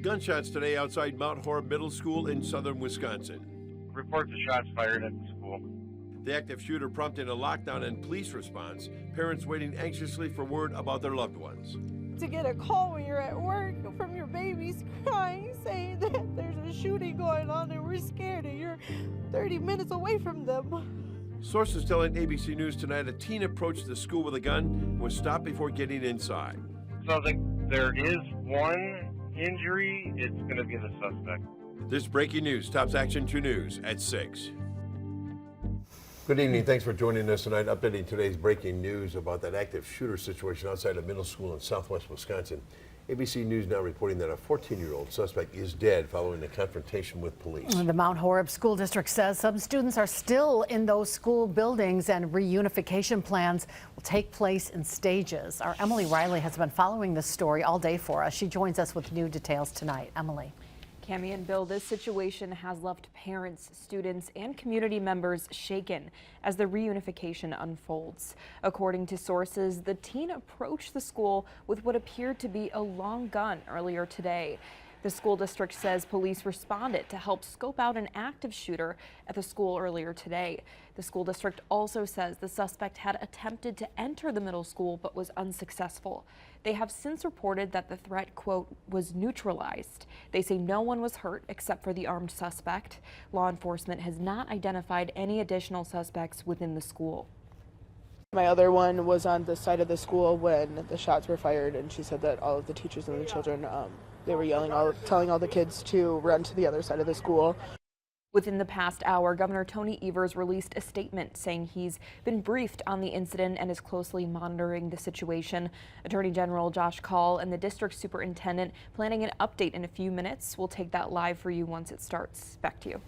Gunshots today outside Mount Horeb Middle School in southern Wisconsin. Reports of shots fired at the school. The active shooter prompted a lockdown and police response, parents waiting anxiously for word about their loved ones. To get a call when you're at work from your babies crying, saying that there's a shooting going on and we're scared and you're 30 minutes away from them. Sources telling ABC News tonight a teen approached the school with a gun and was stopped before getting inside. Sounds like there is one injury. It's going to be the suspect. This breaking news tops Action 2 News at 6. Good evening. Thanks for joining us tonight, updating today's breaking news about that active shooter situation outside a middle school in southwest Wisconsin. ABC News now reporting that a 14-year-old suspect is dead following a confrontation with police. The Mount Horeb School District says some students are still in those school buildings and reunification plans will take place in stages. Our Emily Riley has been following this story all day for us. She joins us with new details tonight. Emily. Cami and Bill, this situation has left parents, students, and community members shaken as the reunification unfolds. According to sources, the teen approached the school with what appeared to be a long gun earlier today. The school district says police responded to help scope out an active shooter at the school earlier today. The school district also says the suspect had attempted to enter the middle school but was unsuccessful. They have since reported that the threat, quote, was neutralized. They say no one was hurt except for the armed suspect. Law enforcement has not identified any additional suspects within the school. My other one was on the side of the school when the shots were fired, and she said that all of the teachers and the children, they were yelling, telling all the kids to run to the other side of the school. Within the past hour, Governor Tony Evers released a statement saying he's been briefed on the incident and is closely monitoring the situation. Attorney General Josh Call and the district superintendent planning an update in a few minutes. We'll take that live for you once it starts. Back to you.